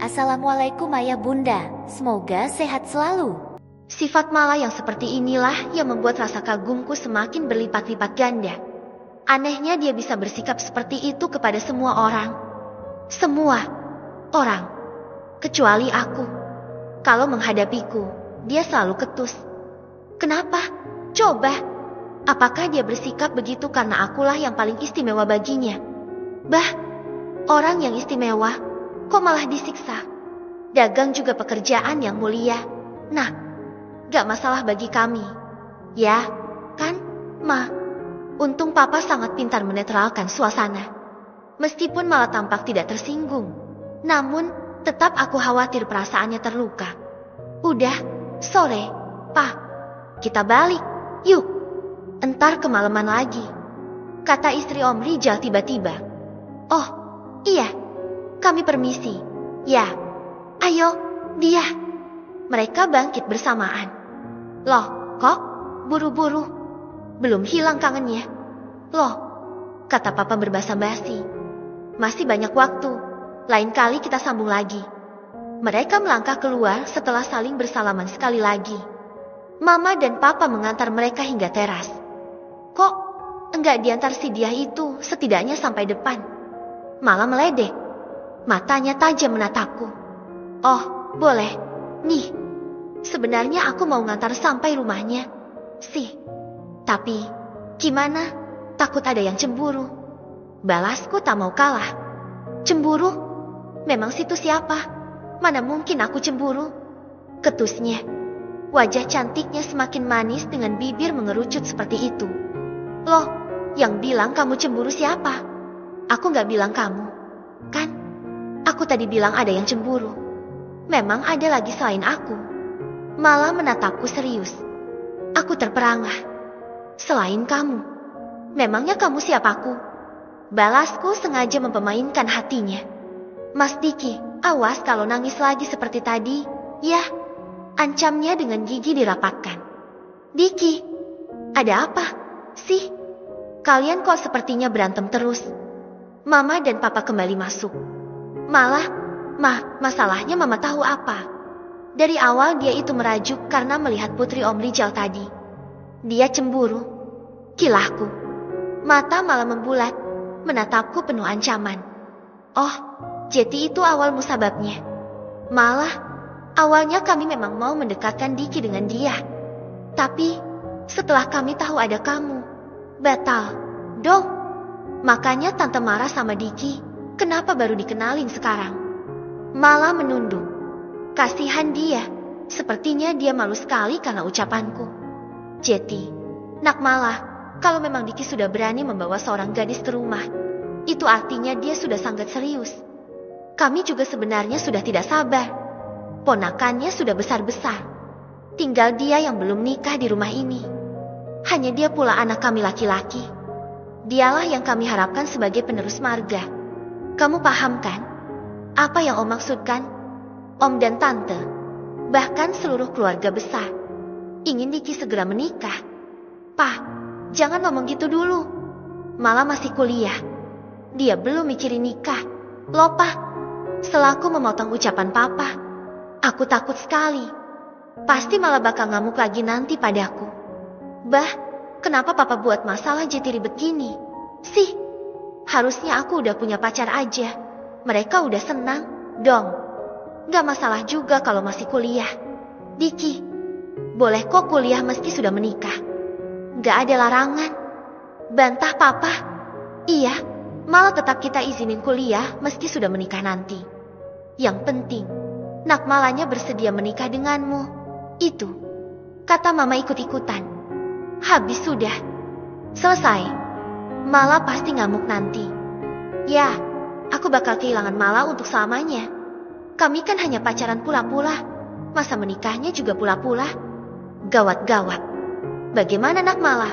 Assalamualaikum ayah bunda, semoga sehat selalu. Sifat Mala yang seperti inilah yang membuat rasa kagumku semakin berlipat-lipat ganda. Anehnya dia bisa bersikap seperti itu kepada semua orang. Semua orang. Kecuali aku. Kalau menghadapiku, dia selalu ketus. Kenapa? Coba. Apakah dia bersikap begitu karena akulah yang paling istimewa baginya? Orang yang istimewa, kok malah disiksa? Dagang juga pekerjaan yang mulia. Nah, gak masalah bagi kami. Ya, kan, Ma? Untung Papa sangat pintar menetralkan suasana. Meskipun malah tampak tidak tersinggung. Namun, tetap aku khawatir perasaannya terluka. Udah, sore, Pa. Kita balik, yuk. Entar kemalaman lagi. Kata istri Om Rijal tiba-tiba. Oh, iya. Kami permisi. Ya. Ayo, dia. Mereka bangkit bersamaan. Loh, kok? Buru-buru. Belum hilang kangennya. Loh, kata Papa berbahasa basi. Masih banyak waktu. Lain kali kita sambung lagi. Mereka melangkah keluar setelah saling bersalaman sekali lagi. Mama dan Papa mengantar mereka hingga teras. Kok enggak diantar si dia itu setidaknya sampai depan? Malah meledek. Matanya tajam menatapku. Oh, boleh. Nih, sebenarnya aku mau ngantar sampai rumahnya. Tapi, gimana? Takut ada yang cemburu. Balasku tak mau kalah. Cemburu? Memang situ siapa? Mana mungkin aku cemburu? Ketusnya. Wajah cantiknya semakin manis dengan bibir mengerucut seperti itu. Loh, yang bilang kamu cemburu siapa? Aku gak bilang kamu. Kan? Aku tadi bilang ada yang cemburu. Memang ada lagi selain aku. Malah menatapku serius. Aku terperangah. Selain kamu. Memangnya kamu siapaku? Balasku sengaja mempermainkan hatinya. Mas Diki, awas kalau nangis lagi seperti tadi. Ya, ancamnya dengan gigi dirapatkan. Diki, ada apa sih? Kalian kok sepertinya berantem terus? Mama dan Papa kembali masuk. Malah, masalahnya Mama tahu apa? Dari awal dia itu merajuk karena melihat putri Om Rijal tadi. Dia cemburu. Kilahku. Mata malah membulat, menatapku penuh ancaman. Oh, jadi itu awal musababnya. Malah, awalnya kami memang mau mendekatkan Diki dengan dia. Tapi, setelah kami tahu ada kamu, batal dong. Makanya Tante marah sama Diki. Kenapa baru dikenalin sekarang? Malah menunduk. Kasihan dia. Sepertinya dia malu sekali karena ucapanku. Jeti, nak malah, kalau memang Diki sudah berani membawa seorang gadis ke rumah, itu artinya dia sudah sangat serius. Kami juga sebenarnya sudah tidak sabar. Ponakannya sudah besar-besar. Tinggal dia yang belum nikah di rumah ini. Hanya dia pula anak kami laki-laki. Dialah yang kami harapkan sebagai penerus marga. Kamu paham kan? Apa yang Om maksudkan? Om dan Tante, bahkan seluruh keluarga besar, ingin Diki segera menikah. Pah, jangan ngomong gitu dulu. Malah masih kuliah. Dia belum mikirin nikah. Loh Pah, selaku memotong ucapan Papa, aku takut sekali. Pasti malah bakal ngamuk lagi nanti padaku. Kenapa Papa buat masalah jadi ribet gini? Harusnya aku udah punya pacar aja. Mereka udah senang, dong. Gak masalah juga kalau masih kuliah. Diki, boleh kok kuliah meski sudah menikah. Gak ada larangan. Bantah Papa. Iya, malah tetap kita izinin kuliah meski sudah menikah nanti. Yang penting, nak malanya bersedia menikah denganmu. Itu, kata Mama ikut-ikutan. Habis sudah. Selesai. Mala pasti ngamuk nanti. Ya, aku bakal kehilangan Mala untuk selamanya. Kami kan hanya pacaran pula-pula. Masa menikahnya juga pula-pula. Gawat-gawat. Bagaimana nak Mala?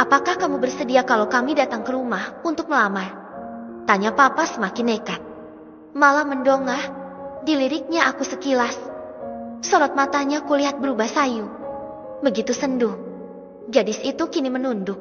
Apakah kamu bersedia kalau kami datang ke rumah untuk melamar? Tanya Papa semakin nekat. Mala mendongah. Diliriknya aku sekilas. Sorot matanya kulihat berubah sayu. Begitu senduh. Gadis itu kini menunduk.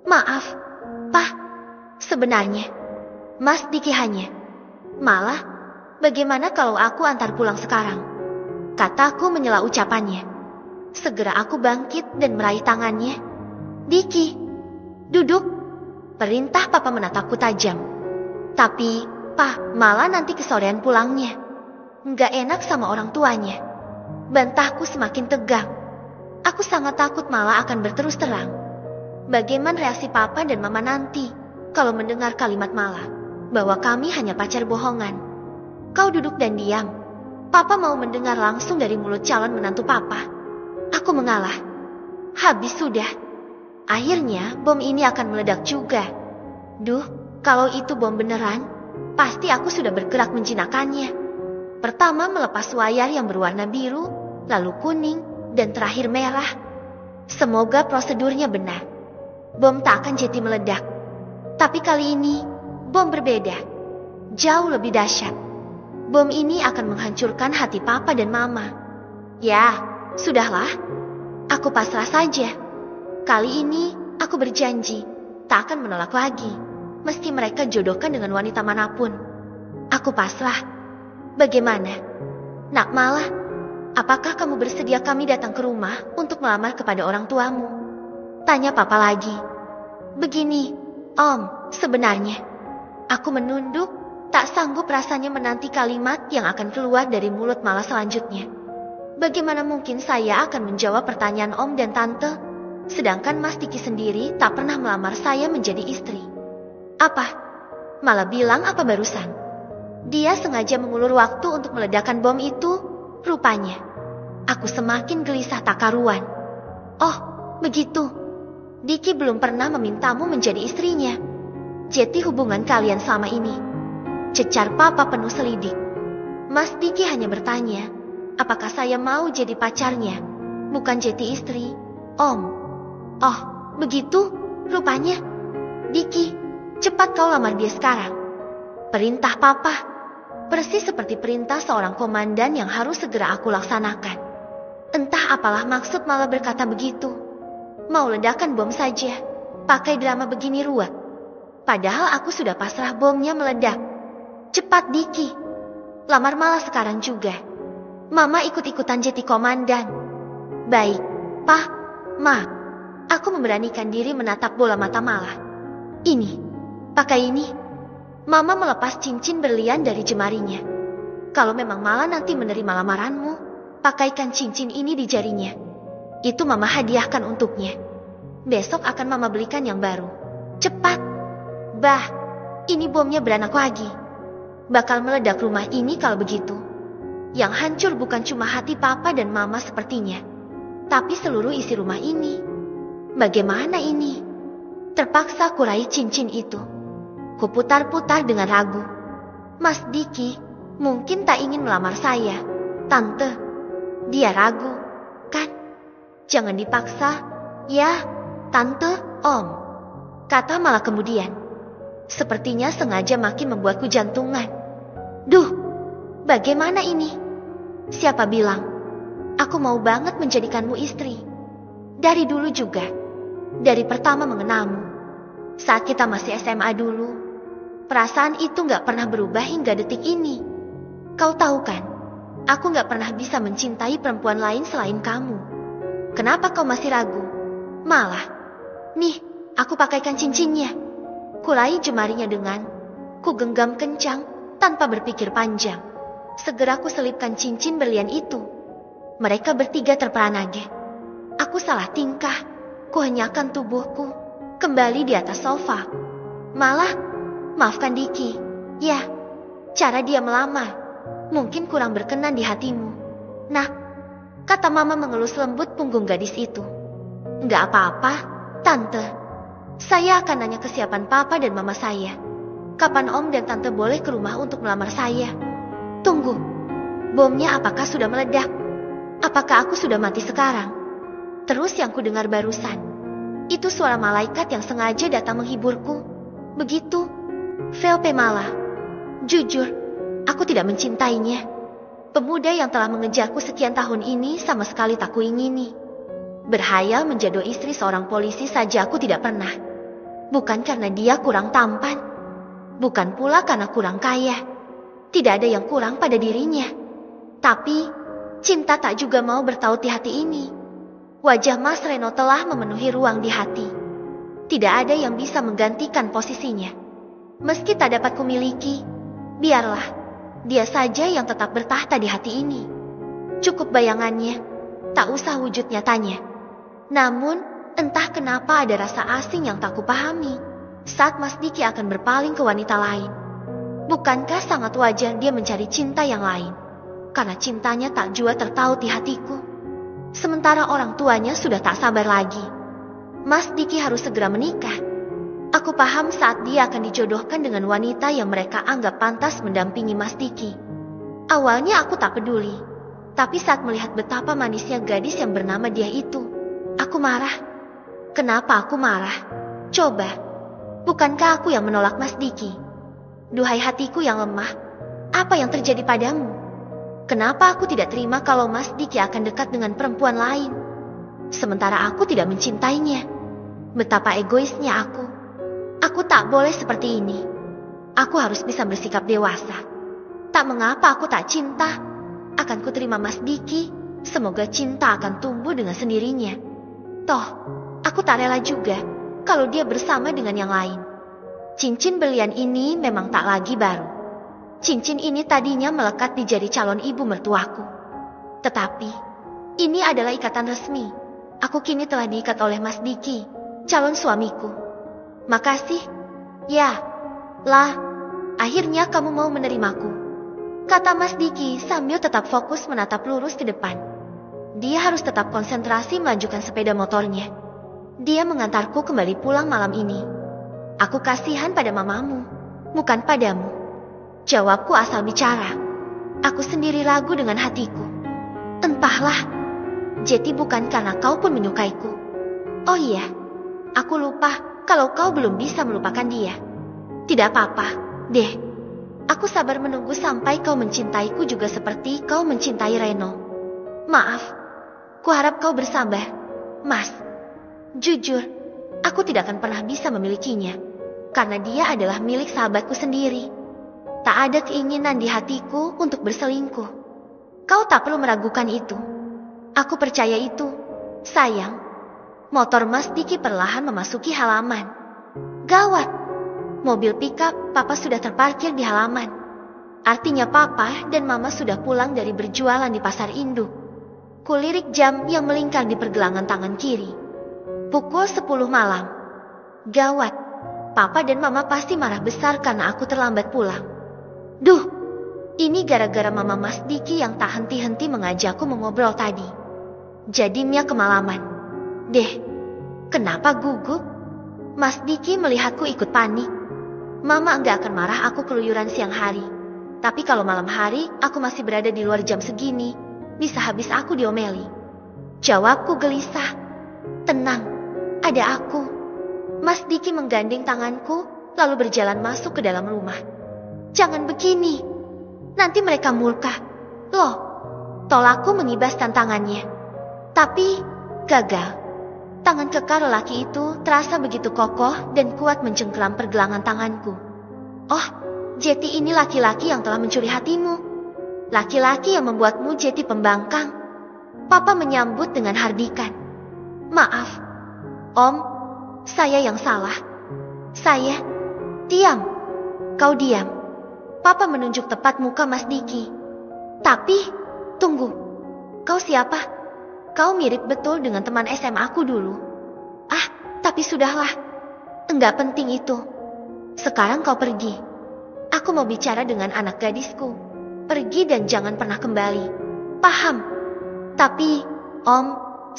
Maaf, Pah. Sebenarnya, Mas Diki hanya. Malah, bagaimana kalau aku antar pulang sekarang? Kataku menyela ucapannya. Segera aku bangkit dan meraih tangannya. Diki, duduk. Perintah papa menatapku tajam. Tapi, Pak, malah nanti kesorean pulangnya. Nggak enak sama orang tuanya. Bantahku semakin tegang. Aku sangat takut malah akan berterus terang. Bagaimana reaksi papa dan mama nanti kalau mendengar kalimat Mala bahwa kami hanya pacar bohongan? Kau duduk dan diam. Papa mau mendengar langsung dari mulut calon menantu papa. Aku mengalah. Habis sudah. Akhirnya bom ini akan meledak juga. Duh, kalau itu bom beneran, pasti aku sudah bergerak menjinakkannya. Pertama melepas wayar yang berwarna biru, lalu kuning, dan terakhir merah. Semoga prosedurnya benar. Bom tak akan jadi meledak. Tapi kali ini, bom berbeda. Jauh lebih dahsyat. Bom ini akan menghancurkan hati papa dan mama. Ya, sudahlah. Aku pasrah saja. Kali ini, aku berjanji, tak akan menolak lagi. Meski mereka jodohkan dengan wanita manapun. Aku pasrah. Bagaimana? Nak Mala, apakah kamu bersedia kami datang ke rumah untuk melamar kepada orang tuamu? Tanya papa lagi. Begini, Om, sebenarnya. Aku menunduk. Tak sanggup rasanya menanti kalimat yang akan keluar dari mulut Mala selanjutnya. Bagaimana mungkin saya akan menjawab pertanyaan Om dan Tante, sedangkan Mas Diki sendiri tak pernah melamar saya menjadi istri? Apa? Mala bilang apa barusan? Dia sengaja mengulur waktu untuk meledakkan bom itu, rupanya. Aku semakin gelisah tak karuan. Oh, begitu. Diki belum pernah memintamu menjadi istrinya. Jadi hubungan kalian selama ini. Cecar papa penuh selidik. Mas Diki hanya bertanya, apakah saya mau jadi pacarnya, bukan jadi istri, Om. Oh, begitu, rupanya. Diki, cepat kau lamar dia sekarang. Perintah papa, persis seperti perintah seorang komandan yang harus segera aku laksanakan. Entah apalah maksud malah berkata begitu. Mau ledakan bom saja, pakai drama begini ruwet. Padahal aku sudah pasrah bomnya meledak. Cepat Diki, lamar Mala sekarang juga. Mama ikut-ikutan jadi komandan. Baik, Pa, Ma, aku memberanikan diri menatap bola mata Mala. Ini, pakai ini. Mama melepas cincin berlian dari jemarinya. Kalau memang Mala nanti menerima lamaranmu, pakaikan cincin ini di jarinya. Itu Mama hadiahkan untuknya. Besok akan Mama belikan yang baru. Cepat. Bah, ini bomnya beranak lagi. Bakal meledak rumah ini kalau begitu. Yang hancur bukan cuma hati papa dan mama sepertinya, tapi seluruh isi rumah ini. Bagaimana ini? Terpaksa kurai cincin itu. Kuputar-putar dengan ragu. Mas Diki mungkin tak ingin melamar saya, Tante. Dia ragu, kan? Jangan dipaksa, ya, Tante, Om. Kata Mala kemudian. Sepertinya sengaja makin membuatku jantungan. Duh, bagaimana ini? Siapa bilang? Aku mau banget menjadikanmu istri. Dari dulu juga. Dari pertama mengenalmu. Saat kita masih SMA dulu. Perasaan itu gak pernah berubah hingga detik ini. Kau tahu kan? Aku gak pernah bisa mencintai perempuan lain selain kamu. Kenapa kau masih ragu? Malah. Nih, aku pakaikan cincinnya. Kurai jemarinya dengan ku genggam kencang tanpa berpikir panjang. Segera ku selipkan cincin berlian itu. Mereka bertiga terperanage. Aku salah tingkah. Kuhenyakan tubuhku kembali di atas sofa. Malah, maafkan Diki. Ya, cara dia melamar mungkin kurang berkenan di hatimu. Nah, kata Mama mengelus lembut punggung gadis itu. Enggak apa-apa, Tante. Saya akan nanya kesiapan papa dan mama saya. Kapan Om dan Tante boleh ke rumah untuk melamar saya? Tunggu, bomnya apakah sudah meledak? Apakah aku sudah mati sekarang? Terus yang kudengar barusan, itu suara malaikat yang sengaja datang menghiburku. Begitu, VLP Mala. Jujur, aku tidak mencintainya. Pemuda yang telah mengejarku sekian tahun ini sama sekali tak kuingini. Berhayal menjadi istri seorang polisi saja aku tidak pernah. Bukan karena dia kurang tampan. Bukan pula karena kurang kaya. Tidak ada yang kurang pada dirinya. Tapi, cinta tak juga mau bertaut di hati ini. Wajah Mas Reno telah memenuhi ruang di hati. Tidak ada yang bisa menggantikan posisinya. Meski tak dapat kumiliki, biarlah dia saja yang tetap bertahta di hati ini. Cukup bayangannya, tak usah wujud nyatanya. Namun, entah kenapa ada rasa asing yang tak kupahami saat Mas Diki akan berpaling ke wanita lain. Bukankah sangat wajar dia mencari cinta yang lain? Karena cintanya tak jua tertaut di hatiku. Sementara orang tuanya sudah tak sabar lagi. Mas Diki harus segera menikah. Aku paham saat dia akan dijodohkan dengan wanita yang mereka anggap pantas mendampingi Mas Diki. Awalnya aku tak peduli. Tapi saat melihat betapa manisnya gadis yang bernama dia itu, aku marah. Kenapa aku marah? Coba, bukankah aku yang menolak Mas Diki? Duhai hatiku yang lemah, apa yang terjadi padamu? Kenapa aku tidak terima kalau Mas Diki akan dekat dengan perempuan lain? Sementara aku tidak mencintainya. Betapa egoisnya aku. Aku tak boleh seperti ini. Aku harus bisa bersikap dewasa. Tak mengapa aku tak cinta. Akan kuterima Mas Diki. Semoga cinta akan tumbuh dengan sendirinya. Toh, aku tak rela juga kalau dia bersama dengan yang lain. Cincin berlian ini memang tak lagi baru. Cincin ini tadinya melekat di jari calon ibu mertuaku. Tetapi, ini adalah ikatan resmi. Aku kini telah diikat oleh Mas Diki, calon suamiku. Makasih. Ya, lah, akhirnya kamu mau menerimaku, kata Mas Diki sambil tetap fokus menatap lurus ke depan. Dia harus tetap konsentrasi melanjutkan sepeda motornya. Dia mengantarku kembali pulang malam ini. Aku kasihan pada mamamu, bukan padamu. Jawabku asal bicara. Aku sendiri ragu dengan hatiku. Entahlah, jadi bukan karena kau pun menyukaiku. Oh iya, aku lupa kalau kau belum bisa melupakan dia. Tidak apa-apa, deh. Aku sabar menunggu sampai kau mencintaiku juga seperti kau mencintai Reno. Maaf, kuharap kau bersabar, Mas. Jujur, aku tidak akan pernah bisa memilikinya. Karena dia adalah milik sahabatku sendiri. Tak ada keinginan di hatiku untuk berselingkuh. Kau tak perlu meragukan itu. Aku percaya itu. Sayang, motor Mas Diki perlahan memasuki halaman. Gawat, mobil pickup Papa sudah terparkir di halaman. Artinya Papa dan Mama sudah pulang dari berjualan di pasar induk. Kulirik jam yang melingkar di pergelangan tangan kiri. Pukul 10 malam. Gawat. Papa dan Mama pasti marah besar karena aku terlambat pulang. Duh, ini gara-gara Mama Mas Diki yang tak henti-henti mengajakku mengobrol tadi. Jadinya kemalaman. Deh, kenapa gugup? Mas Diki melihatku ikut panik. Mama enggak akan marah aku keluyuran siang hari. Tapi kalau malam hari aku masih berada di luar jam segini, bisa habis aku diomeli. Jawabku gelisah. Tenang, ada aku. Mas Diki menggandeng tanganku, lalu berjalan masuk ke dalam rumah. Jangan begini, nanti mereka murka. Loh, tolakku mengibas tantangannya. Tapi, gagal. Tangan kekar lelaki itu terasa begitu kokoh dan kuat mencengkeram pergelangan tanganku. Oh, Jeti ini laki-laki yang telah mencuri hatimu. Laki-laki yang membuatmu jadi pembangkang. Papa menyambut dengan hardikan. Maaf, Om. Saya yang salah. Saya. Diam. Kau diam. Papa menunjuk tepat muka Mas Diki. Tapi, tunggu. Kau siapa? Kau mirip betul dengan teman SMA aku dulu. Ah, tapi sudahlah. Enggak penting itu. Sekarang kau pergi. Aku mau bicara dengan anak gadisku. Pergi dan jangan pernah kembali. Paham? Tapi, Om,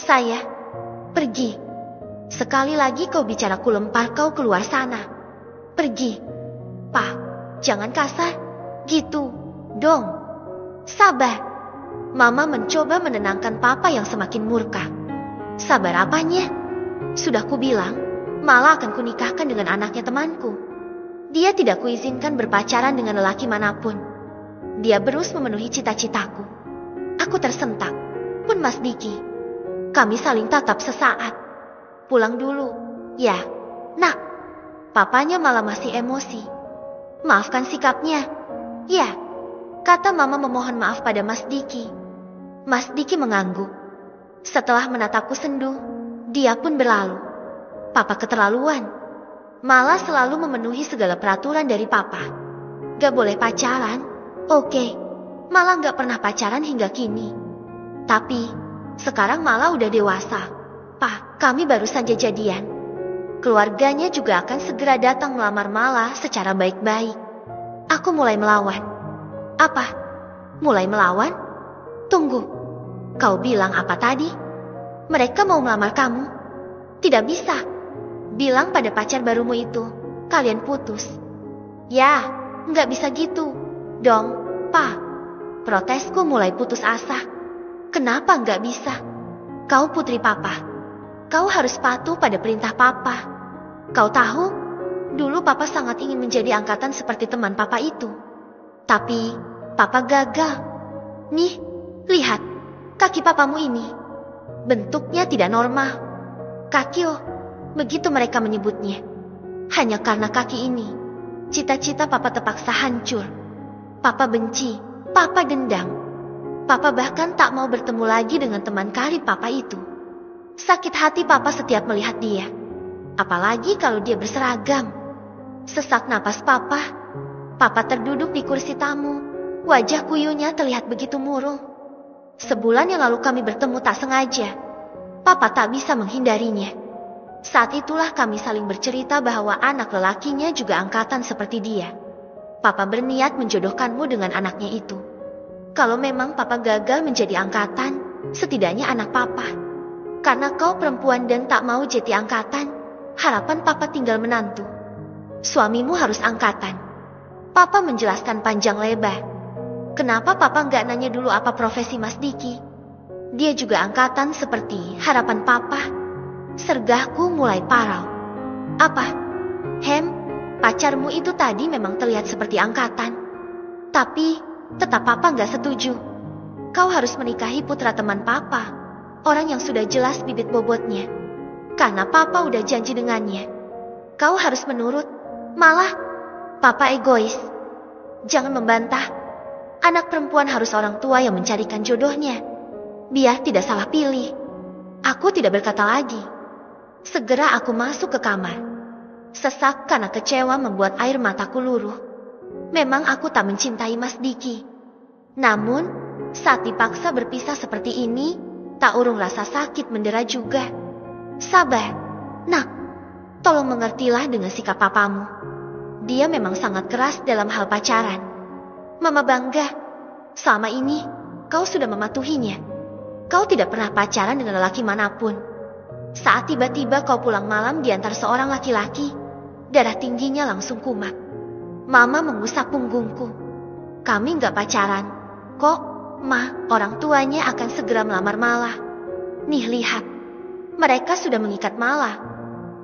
saya. Pergi. Sekali lagi kau bicara ku lempar kau keluar sana. Pergi. Pak, jangan kasar. Gitu, dong. Sabar. Mama mencoba menenangkan Papa yang semakin murka. Sabar apanya? Sudah kubilang, malah akan kunikahkan dengan anaknya temanku. Dia tidak kuizinkan berpacaran dengan lelaki manapun. Dia berus memenuhi cita-citaku. Aku tersentak. Pun Mas Diki. Kami saling tatap sesaat. Pulang dulu, ya, nak. Papanya malah masih emosi. Maafkan sikapnya. Ya, kata Mama memohon maaf pada Mas Diki. Mas Diki mengangguk. Setelah menatapku sendu, dia pun berlalu. Papa keterlaluan. Malah selalu memenuhi segala peraturan dari Papa. Gak boleh pacaran, oke. Malah gak pernah pacaran hingga kini. Tapi, sekarang malah udah dewasa. Pa, kami baru saja jadian. Keluarganya juga akan segera datang melamar Mala secara baik-baik. Aku mulai melawan. Apa? Mulai melawan? Tunggu. Kau bilang apa tadi? Mereka mau melamar kamu? Tidak bisa. Bilang pada pacar barumu itu, kalian putus. Ya, nggak bisa gitu. Dong, Pa. Protesku mulai putus asa. Kenapa nggak bisa? Kau putri Papa. Kau harus patuh pada perintah Papa. Kau tahu, dulu Papa sangat ingin menjadi angkatan seperti teman Papa itu. Tapi, Papa gagal. Nih, lihat, kaki papamu ini. Bentuknya tidak normal. Kakio, begitu mereka menyebutnya. Hanya karena kaki ini, cita-cita Papa terpaksa hancur. Papa benci, Papa dendam. Papa bahkan tak mau bertemu lagi dengan teman karib Papa itu. Sakit hati Papa setiap melihat dia. Apalagi kalau dia berseragam. Sesak napas Papa. Papa terduduk di kursi tamu. Wajah kuyunya terlihat begitu murung. Sebulan yang lalu kami bertemu tak sengaja. Papa tak bisa menghindarinya. Saat itulah kami saling bercerita bahwa anak lelakinya juga angkatan seperti dia. Papa berniat menjodohkanmu dengan anaknya itu. Kalau memang Papa gagal menjadi angkatan, setidaknya anak Papa. Karena kau perempuan dan tak mau jadi angkatan, harapan Papa tinggal menantu. Suamimu harus angkatan. Papa menjelaskan panjang lebar. Kenapa Papa nggak nanya dulu apa profesi Mas Diki? Dia juga angkatan seperti harapan Papa. Sergahku mulai parau. Apa? Pacarmu itu tadi memang terlihat seperti angkatan. Tapi, tetap Papa nggak setuju. Kau harus menikahi putra teman Papa. Orang yang sudah jelas bibit bobotnya. Karena Papa udah janji dengannya. Kau harus menurut. Malah, Papa egois. Jangan membantah. Anak perempuan harus orang tua yang mencarikan jodohnya. Biar tidak salah pilih. Aku tidak berkata lagi. Segera aku masuk ke kamar. Sesak karena kecewa membuat air mataku luruh. Memang aku tak mencintai Mas Diki. Namun, saat dipaksa berpisah seperti ini, tak urung rasa sakit mendera juga. Sabar, Nak. Tolong mengertilah dengan sikap papamu. Dia memang sangat keras dalam hal pacaran. Mama bangga. Selama ini, kau sudah mematuhinya. Kau tidak pernah pacaran dengan lelaki manapun. Saat tiba-tiba kau pulang malam di antara seorang laki-laki, darah tingginya langsung kumat. Mama mengusap punggungku. Kami nggak pacaran. Kok, Ma, orang tuanya akan segera melamar Mala. Nih lihat, mereka sudah mengikat Mala.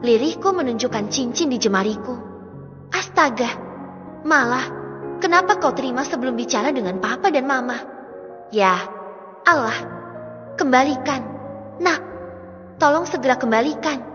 Lirihku menunjukkan cincin di jemariku. Astaga, Mala, kenapa kau terima sebelum bicara dengan Papa dan Mama? Ya, Allah, kembalikan. Nak, tolong segera kembalikan.